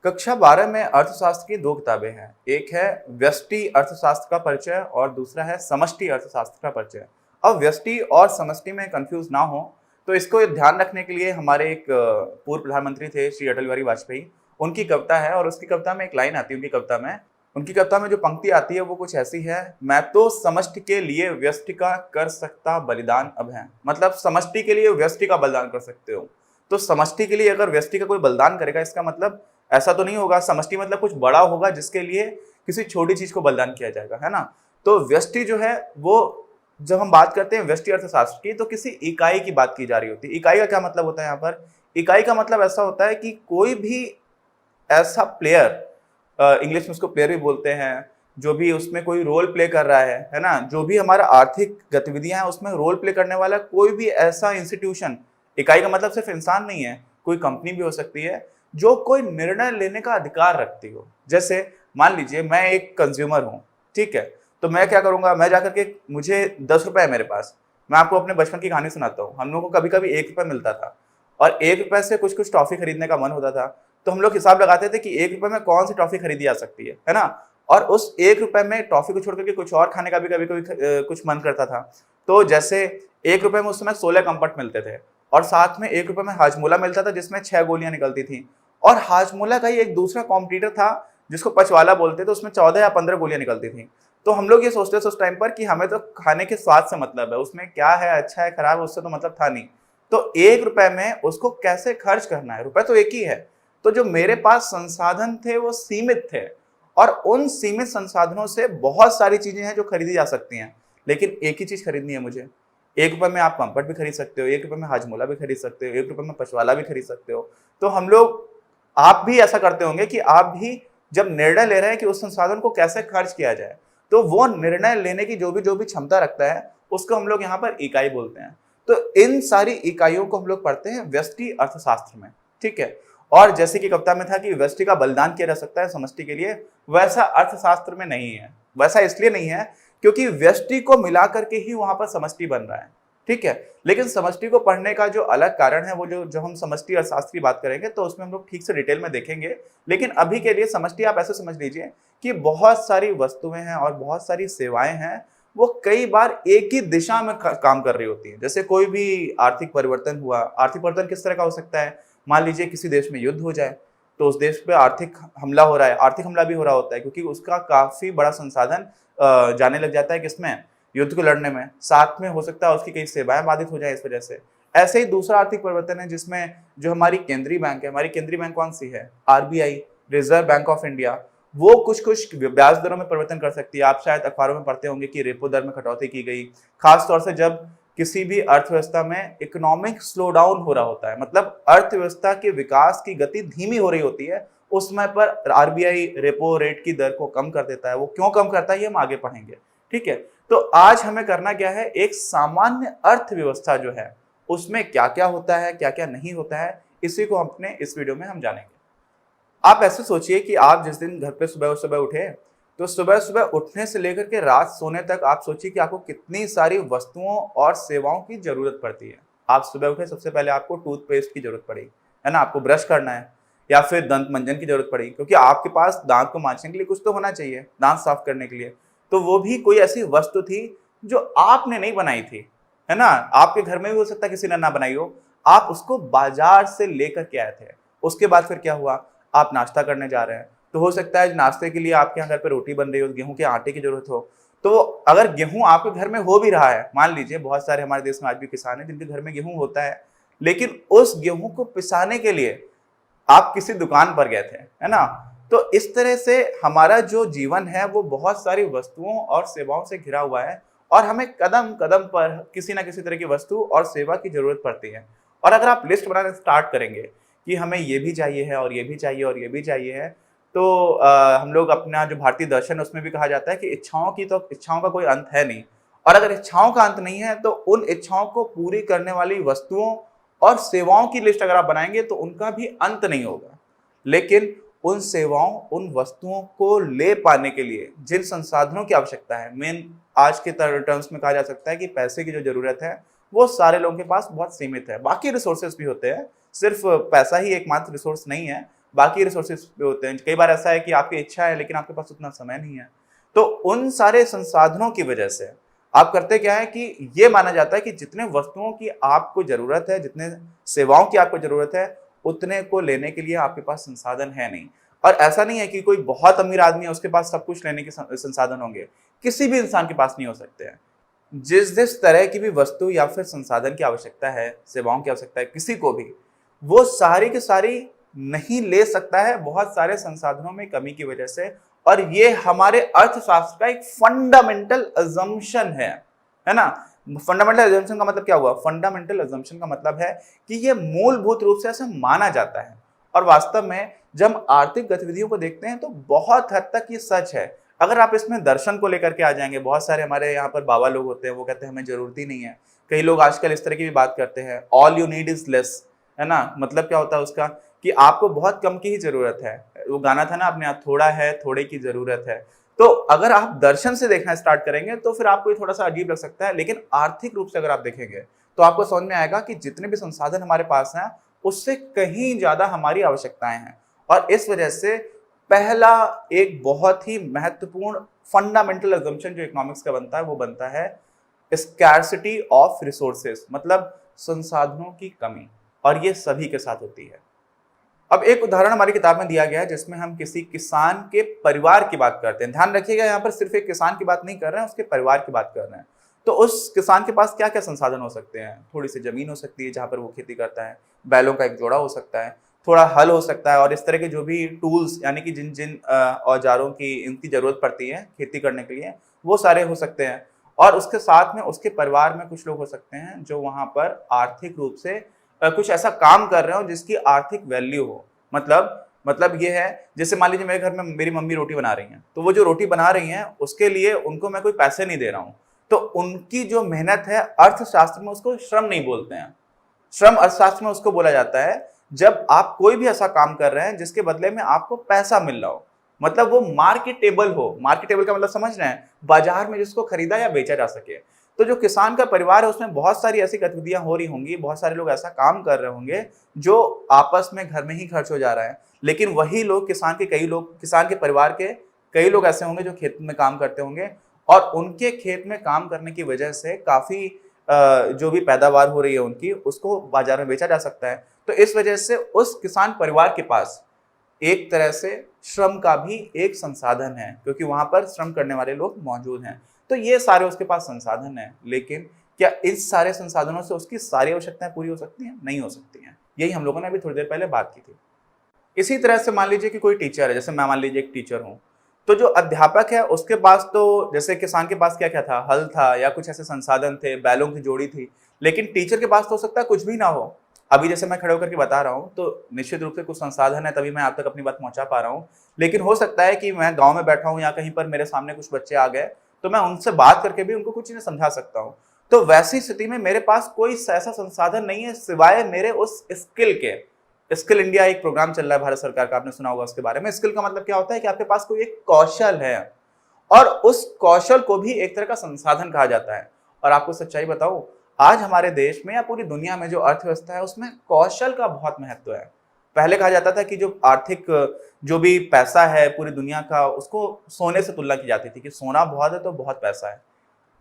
कक्षा 12 में अर्थशास्त्र की दो किताबें हैं। एक है व्यष्टि अर्थशास्त्र का परिचय और दूसरा है समष्टि अर्थशास्त्र का परिचय। अब व्यष्टि और समष्टि में कंफ्यूज ना हो तो इसको ध्यान रखने के लिए हमारे एक पूर्व प्रधानमंत्री थे श्री अटल बिहारी वाजपेयी। उनकी कविता है और उसकी कविता में एक लाइन आती है। उनकी कविता में जो पंक्ति आती है वो कुछ ऐसी है, मैं तो समष्टि के लिए व्यष्टि का कर सकता बलिदान अब है। मतलब समष्टि के लिए व्यष्टि का बलिदान कर सकते हो, तो समष्टि के लिए अगर व्यष्टि का कोई बलिदान करेगा इसका मतलब ऐसा तो नहीं होगा समष्टि मतलब कुछ बड़ा होगा जिसके लिए किसी छोटी चीज को बलिदान किया जाएगा, है ना। तो व्यष्टि जो है वो, जब हम बात करते हैं व्यष्टि अर्थशास्त्र की तो किसी इकाई की बात की जा रही होती है। इकाई का क्या मतलब होता है यहाँ पर? इकाई का मतलब ऐसा होता है कि कोई भी ऐसा प्लेयर, इंग्लिश में उसको प्लेयर भी बोलते हैं, जो भी उसमें कोई रोल प्ले कर रहा है ना, जो भी हमारा आर्थिक गतिविधियां हैं उसमें रोल प्ले करने वाला कोई भी ऐसा इंस्टीट्यूशन। इकाई का मतलब सिर्फ इंसान नहीं है, कोई कंपनी भी हो सकती है जो कोई निर्णय लेने का अधिकार रखती हो। जैसे मान लीजिए मैं एक कंज्यूमर हूँ, ठीक है, तो मैं क्या करूंगा, मैं जाकर के, मुझे 10 रुपए है मेरे पास, मैं आपको अपने बचपन की कहानी सुनाता हूँ। हम लोगों को कभी कभी 1 रुपए मिलता था और 1 रुपए से कुछ कुछ टॉफी खरीदने का मन होता था, तो हम लोग हिसाब लगाते थे कि 1 रुपए में कौन सी टॉफी खरीदी जा सकती है ना। और उस 1 रुपए में टॉफी को छोड़ करके कुछ और खाने का भी कभी कभी कुछ मन करता था। तो जैसे 1 रुपए में उस समय 16 कंपट मिलते थे और साथ में 1 रुपए में हाजमोला मिलता था जिसमें 6 गोलियां निकलती थी। और हाजमोला का ही एक दूसरा कॉम्पिटिटर था जिसको पचवाला बोलते थे, उसमें 14 या 15 गोलियां निकलती थी। तो हम लोग ये सोचते थे उस टाइम पर कि हमें तो खाने के स्वाद से मतलब है, उसमें क्या है, अच्छा है खराब है, उससे तो मतलब था नहीं। तो 1 रुपए में उसको कैसे खर्च करना है, रुपए तो एक ही है। तो जो मेरे पास संसाधन थे वो सीमित थे और उन सीमित संसाधनों से बहुत सारी चीजें हैं जो खरीदी जा सकती हैं, लेकिन एक ही चीज खरीदनी है मुझे। 1 रुपए में आप कंफर्ट भी खरीद सकते हो, 1 रुपए में हाजमोला भी खरीद सकते हो, 1 रुपए में पचवाला भी खरीद सकते हो। तो हम लोग, आप भी ऐसा करते होंगे कि आप भी जब निर्णय ले रहे हैं कि उस संसाधन को कैसे खर्च किया जाए, तो वो निर्णय लेने की जो भी क्षमता रखता है उसको हम लोग यहाँ पर इकाई बोलते हैं। तो इन सारी इकाइयों को हम लोग पढ़ते हैं व्यष्टि अर्थशास्त्र में, ठीक है। और जैसे कि कविता में था कि व्यष्टि का बलिदान किया जा सकता है समष्टि के लिए, वैसा अर्थशास्त्र में नहीं है। वैसा इसलिए नहीं है क्योंकि व्यष्टि को मिला करके ही वहां पर समष्टि बन रहा है, ठीक है। लेकिन समष्टि को पढ़ने का जो अलग कारण है वो जो हम समष्टि अर्थशास्त्र की बात करेंगे तो उसमें हम लोग ठीक से डिटेल में देखेंगे। लेकिन अभी के लिए समष्टि आप ऐसे समझ लीजिए कि बहुत सारी वस्तुएं हैं और बहुत सारी सेवाएं हैं, वो कई बार एक ही दिशा में काम कर रही होती है। जैसे कोई भी आर्थिक परिवर्तन हुआ, आर्थिक परिवर्तन किस तरह का हो सकता है? मान लीजिए किसी देश में युद्ध हो जाए तो उस देश पे आर्थिक हमला हो रहा है, आर्थिक हमला भी हो रहा होता है क्योंकि उसका काफी बड़ा संसाधन जाने लग जाता है किसमें, युद्ध को लड़ने में। साथ में हो सकता है उसकी कई सेवाएं बाधित हो जाए इस वजह से। ऐसे ही दूसरा आर्थिक परिवर्तन है जिसमें जो हमारी केंद्रीय बैंक है, हमारी केंद्रीय बैंक कौन सी है? RBI, reserve bank of India. वो कुछ कुछ ब्याज दरों में परिवर्तन कर सकती है। आप शायद अखबारों में पढ़ते होंगे कि रेपो दर में कटौती की गई, खासतौर से जब किसी भी अर्थव्यवस्था में इकोनॉमिक स्लो डाउन हो रहा होता है, मतलब अर्थव्यवस्था के विकास की गति धीमी हो रही होती है, उस समय पर आरबीआई रेपो रेट की दर को कम कर देता है। वो क्यों कम करता है ये हम आगे पढ़ेंगे, ठीक है। तो आज हमें करना क्या है, एक सामान्य अर्थव्यवस्था जो है उसमें क्या क्या होता है, क्या क्या नहीं होता है, इसी को अपने इस वीडियो में हम जानेंगे। आप ऐसे सोचिए कि आप जिस दिन घर पे सुबह सुबह उठे तो सुबह सुबह उठने से लेकर के रात सोने तक आप सोचिए कि आपको कितनी सारी वस्तुओं और सेवाओं की जरूरत पड़ती है। आप सुबह उठे, सबसे पहले आपको टूथपेस्ट की जरूरत पड़ी, है ना, आपको ब्रश करना है, या फिर दंत मंजन की जरूरत पड़ी क्योंकि आपके पास दांत को मांजने के लिए कुछ तो होना चाहिए, दांत साफ करने के लिए। तो वो भी कोई ऐसी वस्तु थी जो आपने नहीं बनाई थी, है ना। आपके घर में भी हो सकता है किसी ने ना बनाई हो, आप उसको बाजार से लेकर के आए थे। उसके बाद फिर क्या हुआ, आप नाश्ता करने जा रहे हैं, तो हो सकता है नाश्ते के लिए आपके यहाँ घर पे रोटी बन रही हो, गेहूं के आटे की जरूरत हो। तो अगर गेहूं आपके घर में हो भी रहा है, मान लीजिए बहुत सारे हमारे देश में आज भी किसान हैं जिनके घर में गेहूं होता है, लेकिन उस गेहूं को पिसाने के लिए आप किसी दुकान पर गए थे, है ना। तो इस तरह से हमारा जो जीवन है वो बहुत सारी वस्तुओं और सेवाओं से घिरा हुआ है और हमें कदम कदम पर किसी ना किसी तरह की वस्तु और सेवा की जरूरत पड़ती है। और अगर आप लिस्ट बनाना स्टार्ट करेंगे कि हमें ये भी चाहिए है और ये भी चाहिए और ये भी चाहिए है, तो हम लोग अपना जो भारतीय दर्शन है उसमें भी कहा जाता है कि इच्छाओं का कोई अंत है नहीं। और अगर इच्छाओं का अंत नहीं है तो उन इच्छाओं को पूरी करने वाली वस्तुओं और सेवाओं की लिस्ट अगर आप बनाएंगे तो उनका भी अंत नहीं होगा। लेकिन उन सेवाओं, उन वस्तुओं को ले पाने के लिए जिन संसाधनों की आवश्यकता है, मेन आज के टर्म्स में कहा जा सकता है कि पैसे की जो जरूरत है वो सारे लोगों के पास बहुत सीमित है। बाकी रिसोर्सेज भी होते हैं, सिर्फ पैसा ही एकमात्र रिसोर्स नहीं है, बाकी रिसोर्सेज पे होते हैं। कई बार ऐसा है कि आपकी इच्छा है लेकिन आपके पास उतना समय नहीं है। तो उन सारे संसाधनों की वजह से आप करते क्या है कि ये माना जाता है कि जितने वस्तुओं की आपको जरूरत है, जितने सेवाओं की आपको जरूरत है, उतने को लेने के लिए आपके पास संसाधन है नहीं। और ऐसा नहीं है कि कोई बहुत अमीर आदमी है उसके पास सब कुछ लेने के संसाधन होंगे, किसी भी इंसान के पास नहीं हो सकते हैं। जिस जिस तरह की भी वस्तु या फिर संसाधन की आवश्यकता है, सेवाओं की आवश्यकता है किसी को भी, वो सारी की सारी नहीं ले सकता है बहुत सारे संसाधनों में कमी की वजह से। और ये हमारे अर्थशास्त्र का एक फंडामेंटल अजम्पशन है ना। फंडामेंटल अजम्पशन का मतलब क्या हुआ? फंडामेंटल अजम्पशन का मतलब है कि ये मूलभूत रूप से ऐसा माना जाता है। और वास्तव में जब हम आर्थिक गतिविधियों को देखते हैं तो बहुत हद तक ये सच है। अगर आप इसमें दर्शन को लेकर के आ जाएंगे, बहुत सारे हमारे यहाँ पर बाबा लोग होते हैं, वो कहते हैं हमें जरूरत ही नहीं है। कई लोग आजकल इस तरह की भी बात करते हैं, all you need is less, है ना। मतलब क्या होता है उसका कि आपको बहुत कम की ही जरूरत है। वो गाना था ना अपने आप, थोड़ा है थोड़े की जरूरत है। तो अगर आप दर्शन से देखना स्टार्ट करेंगे तो फिर आपको ये थोड़ा सा अजीब लग सकता है, लेकिन आर्थिक रूप से अगर आप देखेंगे तो आपको समझ में आएगा कि जितने भी संसाधन हमारे पास हैं उससे कहीं ज्यादा हमारी आवश्यकताएं हैं। और इस वजह से पहला एक बहुत ही महत्वपूर्ण फंडामेंटल अजम्पशन जो इकोनॉमिक्स का बनता है वो बनता है स्कैर्सिटी ऑफ रिसोर्सेस, मतलब संसाधनों की कमी। और ये सभी के साथ होती है। अब एक उदाहरण हमारी किताब में दिया गया है जिसमें हम किसी किसान के परिवार की बात करते हैं। ध्यान रखिएगा, यहाँ पर सिर्फ एक किसान की बात नहीं कर रहे हैं, उसके परिवार की बात कर रहे हैं। तो उस किसान के पास क्या क्या संसाधन हो सकते हैं? थोड़ी सी जमीन हो सकती है जहां पर वो खेती करता है, बैलों का एक जोड़ा हो सकता है, थोड़ा हल हो सकता है, और इस तरह के जो भी टूल्स यानी कि जिन जिन औजारों की इनकी जरूरत पड़ती है खेती करने के लिए, वो सारे हो सकते हैं। और उसके साथ में उसके परिवार में कुछ लोग हो सकते हैं जो वहां पर आर्थिक रूप से कुछ ऐसा काम कर रहे हो जिसकी आर्थिक वैल्यू हो। मतलब ये है, जैसे मान लीजिए मेरे घर में मेरी मम्मी रोटी बना रही हैं, तो वो जो रोटी बना रही हैं उसके लिए उनको मैं कोई पैसे नहीं दे रहा हूं। तो उनकी जो मेहनत है, अर्थशास्त्र में उसको श्रम नहीं बोलते हैं। श्रम अर्थशास्त्र में उसको बोला जाता है जब आप कोई भी ऐसा काम कर रहे हैं जिसके बदले में आपको पैसा मिल रहा हो, मतलब वो मार्केटेबल हो। मार्केटेबल का मतलब समझ रहे हैं? बाजार में जिसको खरीदा या बेचा जा सके। तो जो किसान का परिवार है उसमें बहुत सारी ऐसी गतिविधियां हो रही होंगी, बहुत सारे लोग ऐसा काम कर रहे होंगे जो आपस में घर में ही खर्च हो जा रहा है। लेकिन वही लोग, किसान के परिवार के कई लोग ऐसे होंगे जो खेत में काम करते होंगे, और उनके खेत में काम करने की वजह से काफी जो भी पैदावार हो रही है उनकी, उसको बाजार में बेचा जा सकता है। तो इस वजह से उस किसान परिवार के पास एक तरह से श्रम का भी एक संसाधन है, क्योंकि वहां पर श्रम करने वाले लोग मौजूद हैं। तो ये सारे उसके पास संसाधन हैं। लेकिन क्या इस सारे संसाधनों से उसकी सारी आवश्यकताएं पूरी हो सकती हैं? नहीं हो सकती हैं। यही हम लोगों ने अभी थोड़ी देर पहले बात की थी। इसी तरह से मान लीजिए कि कोई टीचर है, जैसे मैं मान लीजिए एक टीचर हूँ, तो जो अध्यापक है उसके पास तो, जैसे किसान के पास क्या क्या था, हल था या कुछ ऐसे संसाधन थे, बैलों की जोड़ी थी। लेकिन टीचर के पास तो हो सकता है कुछ भी ना हो। अभी जैसे मैं खड़े होकर के बता रहा हूँ तो निश्चित रूप से कुछ संसाधन है, तभी मैं आप तक अपनी बात पहुंचा पा रहा हूँ। लेकिन हो सकता है कि मैं गाँव में बैठा हूँ या कहीं पर मेरे सामने कुछ बच्चे आ गए, तो मैं उनसे बात करके भी उनको कुछ चीजें समझा सकता हूँ। तो वैसी स्थिति में मेरे पास कोई ऐसा संसाधन नहीं है सिवाय मेरे उस स्किल के। स्किल इंडिया एक प्रोग्राम चल रहा है भारत सरकार का, आपने सुना होगा उसके बारे में। स्किल का मतलब क्या होता है कि आपके पास कोई एक कौशल है, और उस कौशल को भी एक तरह का संसाधन कहा जाता है। और आपको सच्चाई बताऊं, आज हमारे देश में या पूरी दुनिया में जो अर्थव्यवस्था है उसमें कौशल का बहुत महत्व है। पहले कहा जाता था कि जो आर्थिक जो भी पैसा है पूरी दुनिया का, उसको सोने से तुलना की जाती थी कि सोना बहुत है तो बहुत पैसा है।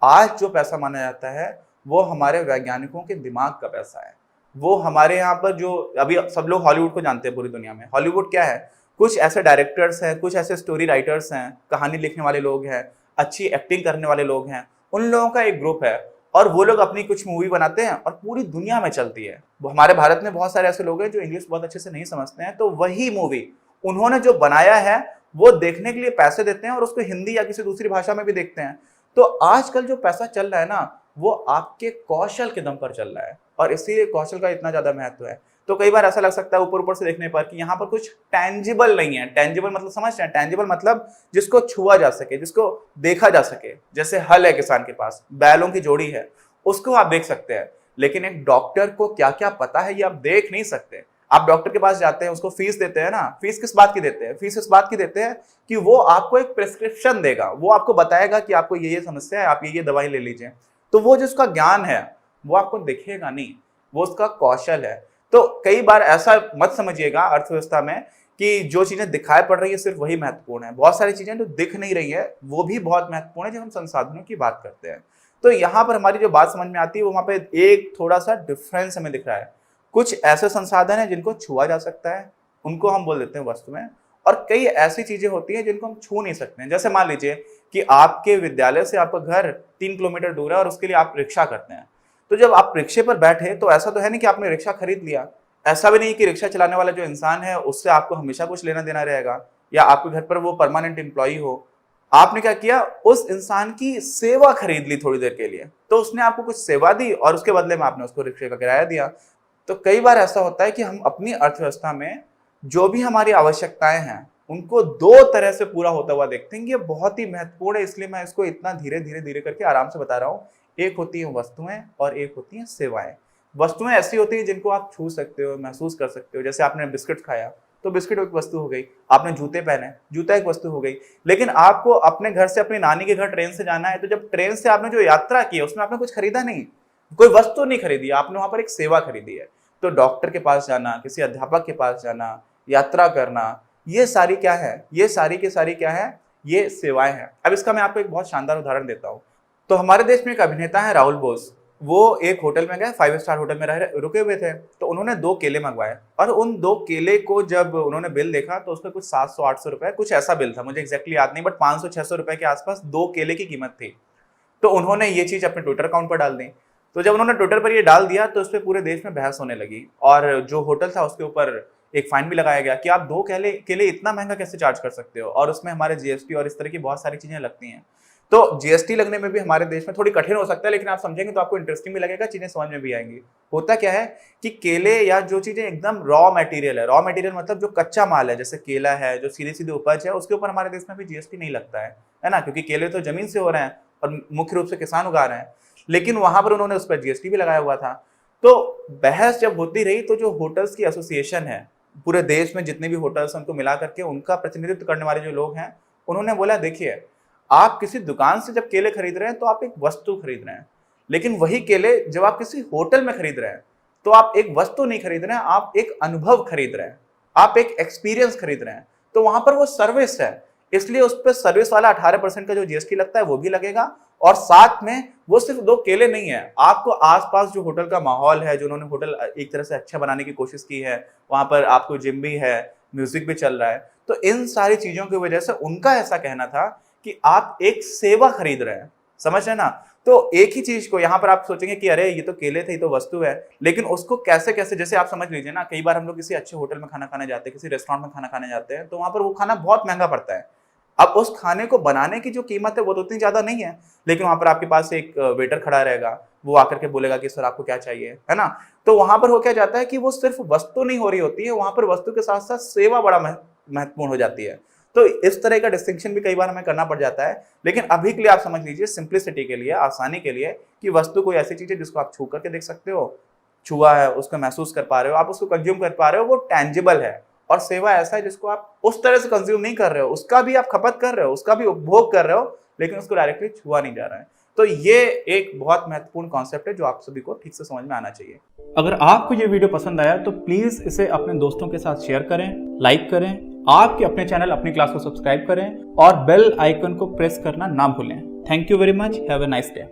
आज जो पैसा माना जाता है वो हमारे वैज्ञानिकों के दिमाग का पैसा है। वो हमारे यहाँ पर जो, अभी सब लोग हॉलीवुड को जानते हैं पूरी दुनिया में। हॉलीवुड क्या है? कुछ ऐसे डायरेक्टर्स हैं, कुछ ऐसे स्टोरी राइटर्स हैं, कहानी लिखने वाले लोग हैं, अच्छी एक्टिंग करने वाले लोग हैं, उन लोगों का एक ग्रुप है। और वो लोग अपनी कुछ मूवी बनाते हैं और पूरी दुनिया में चलती है। वो हमारे भारत में बहुत सारे ऐसे लोग हैं जो इंग्लिश बहुत अच्छे से नहीं समझते हैं, तो वही मूवी उन्होंने जो बनाया है वो देखने के लिए पैसे देते हैं और उसको हिंदी या किसी दूसरी भाषा में भी देखते हैं। तो आजकल जो पैसा चल रहा है ना, वो आपके कौशल के दम पर चल रहा है, और इसीलिए कौशल का इतना ज्यादा महत्व है। तो कई बार ऐसा लग सकता है ऊपर ऊपर से देखने पर कि यहाँ पर कुछ टेंजिबल नहीं है। टेंजिबल मतलब समझ रहे हैं? टेंजिबल मतलब जिसको छुआ जा सके, जिसको देखा जा सके। जैसे हल है किसान के पास, बैलों की जोड़ी है, उसको आप देख सकते हैं। लेकिन एक डॉक्टर को क्या क्या पता है ये आप देख नहीं सकते। आप डॉक्टर के पास जाते हैं, उसको फीस देते हैं ना, फीस किस बात की देते हैं? फीस इस बात की देते हैं कि वो आपको एक प्रिस्क्रिप्शन देगा, वो आपको बताएगा कि आपको ये समस्या है, आप ये दवाई ले लीजिए। तो वो जिसका ज्ञान है वो आपको दिखेगा नहीं, वो उसका कौशल है। तो कई बार ऐसा मत समझिएगा अर्थव्यवस्था में कि जो चीजें दिखाई पड़ रही है सिर्फ वही महत्वपूर्ण है। बहुत सारी चीजें जो दिख नहीं रही है वो भी बहुत महत्वपूर्ण है जब हम संसाधनों की बात करते हैं। तो यहाँ पर हमारी जो बात समझ में आती है वो वहां पे एक थोड़ा सा डिफरेंस हमें दिख रहा है। कुछ ऐसे संसाधन है जिनको छुआ जा सकता है, उनको हम बोल देते हैं वस्तुएं, और कई ऐसी चीजें होती हैं जिनको हम छू नहीं सकते हैं। जैसे मान लीजिए कि आपके विद्यालय से आपका घर 3 किलोमीटर दूर है और उसके लिए आप रिक्शा करते हैं। तो जब आप रिक्शे पर बैठे तो ऐसा तो है नहीं कि आपने रिक्शा खरीद लिया, ऐसा भी नहीं कि रिक्शा चलाने वाला जो इंसान है उससे आपको हमेशा कुछ लेना देना रहेगा या आपके घर पर वो परमानेंट एम्प्लॉय हो। आपने क्या किया, उस इंसान की सेवा खरीद ली थोड़ी देर के लिए, तो उसने आपको कुछ सेवा दी और उसके बदले में आपने उसको रिक्शे का किराया दिया। तो कई बार ऐसा होता है कि हम अपनी अर्थव्यवस्था में जो भी हमारी आवश्यकताएं हैं उनको दो तरह से पूरा होता हुआ देखते हैं। ये बहुत ही महत्वपूर्ण है, इसलिए मैं इसको इतना धीरे धीरे धीरे करके आराम से बता रहा हूँ। एक होती है वस्तुएं और एक होती है सेवाएं। वस्तुएं ऐसी होती है जिनको आप छू सकते हो, महसूस कर सकते हो। जैसे आपने बिस्किट खाया तो बिस्किट एक वस्तु हो गई, आपने जूते पहने, जूता एक वस्तु हो गई। लेकिन आपको अपने घर से अपनी नानी के घर ट्रेन से जाना है, तो जब ट्रेन से आपने जो यात्रा की उसमें आपने कुछ खरीदा नहीं, कोई वस्तु नहीं खरीदी, आपने वहां पर एक सेवा खरीदी है। तो डॉक्टर के पास जाना, किसी अध्यापक के पास जाना, यात्रा करना, ये सारी क्या है, ये सारी की सारी क्या है, ये सेवाएं हैं। अब इसका मैं आपको एक बहुत शानदार उदाहरण देता हूँ। तो हमारे देश में एक अभिनेता है राहुल बोस, वो एक होटल में गए, 5 स्टार होटल में रुके हुए थे। तो उन्होंने 2 केले मंगवाए और उन 2 केले को जब उन्होंने बिल देखा तो उसमें कुछ 700-800 रुपए कुछ ऐसा बिल था, मुझे एग्जैक्टली याद नहीं, बट 500-600 रुपए के आसपास 2 केले की कीमत थी। तो उन्होंने ये चीज अपने ट्विटर अकाउंट पर डाल दी। तो जब उन्होंने ट्विटर पर ये डाल दिया तो उस पर पूरे देश में बहस होने लगी और जो होटल था उसके ऊपर एक फाइन भी लगाया गया कि आप 2 केले इतना महंगा कैसे चार्ज कर सकते हो, और उसमें हमारे जीएसटी और इस तरह की बहुत सारी चीजें लगती हैं। तो जीएसटी लगने में भी हमारे देश में थोड़ी कठिन हो सकता है, लेकिन आप समझेंगे तो आपको इंटरेस्टिंग भी लगेगा, चीजें समझ में भी आएंगी। होता क्या है कि केले या जो चीजें एकदम रॉ मटेरियल है, रॉ मटेरियल मतलब जो कच्चा माल है, जैसे केला है, जो सीधी सीधी उपज है, उसके ऊपर हमारे देश में भी जीएसटी नहीं लगता है ना, क्योंकि केले तो जमीन से हो रहे हैं और मुख्य रूप से किसान उगा रहे हैं। लेकिन वहां पर उन्होंने उस पर जीएसटी भी लगाया हुआ था। तो बहस जब होती रही तो जो होटल्स की एसोसिएशन है, पूरे देश में जितने भी होटल्स उनको मिला करके उनका प्रतिनिधित्व करने वाले जो लोग हैं, उन्होंने बोला देखिए, आप किसी दुकान से जब केले खरीद रहे हैं तो आप एक वस्तु खरीद रहे हैं, लेकिन वही केले जब आप किसी होटल में खरीद रहे हैं तो आप एक वस्तु नहीं खरीद रहे हैं, आप एक अनुभव खरीद रहे हैं, आप एक एक्सपीरियंस खरीद रहे हैं। तो वहां पर वो सर्विस है, इसलिए उस पर सर्विस वाला 18% का जो जीएसटी लगता है वो भी लगेगा। और साथ में वो सिर्फ 2 केले नहीं है, आपको आसपास जो होटल का माहौल है, जो उन्होंने होटल एक तरह से अच्छा बनाने की कोशिश की है, वहां पर आपको जिम भी है, म्यूजिक भी चल रहा है। तो इन सारी चीजों की वजह से उनका ऐसा कहना था कि आप एक सेवा खरीद रहे हैं, समझ रहे हैं ना। तो एक ही चीज को यहाँ पर आप सोचेंगे कि अरे ये तो केले थे, ये तो वस्तु है, लेकिन उसको कैसे कैसे, जैसे आप समझ लीजिए ना, कई बार हम लोग किसी अच्छे होटल में खाना खाने जाते हैं, किसी रेस्टोरेंट में खाना खाने जाते हैं, तो वहां पर वो खाना बहुत महंगा पड़ता है। अब उस खाने को बनाने की जो कीमत है वो तो इतनी ज्यादा नहीं है, लेकिन वहां पर आपके पास एक वेटर खड़ा रहेगा, वो आकर के बोलेगा कि सर आपको क्या चाहिए, है ना। तो वहां पर हो क्या जाता है कि वो सिर्फ वस्तु नहीं हो रही होती है, वहां पर वस्तु के साथ साथ सेवा बड़ा महत्वपूर्ण हो जाती है। तो इस तरह का डिस्टिंक्शन भी कई बार हमें करना पड़ जाता है। लेकिन अभी के लिए आप समझ लीजिए, सिंप्लिसिटी के लिए, आसानी के लिए, कि वस्तु कोई ऐसी चीज है जिसको आप छू करके देख सकते हो, छुआ है, उसको महसूस कर पा रहे हो, आप उसको कंज्यूम कर पा रहे हो, वो टेंजिबल है। और सेवा ऐसा है जिसको आप उस तरह से कंज्यूम नहीं कर रहे हो, उसका भी आप खपत कर रहे हो, उसका भी उपभोग कर रहे हो, लेकिन उसको डायरेक्टली छुआ नहीं जा रहा है। तो ये एक बहुत महत्वपूर्ण कॉन्सेप्ट है जो आप सभी को ठीक से समझ में आना चाहिए। अगर आपको ये वीडियो पसंद आया तो प्लीज इसे अपने दोस्तों के साथ शेयर करें, लाइक करें, आपके अपने चैनल अपनी क्लास को सब्सक्राइब करें और बेल आइकन को प्रेस करना ना भूलें। Thank you very much, have a nice day.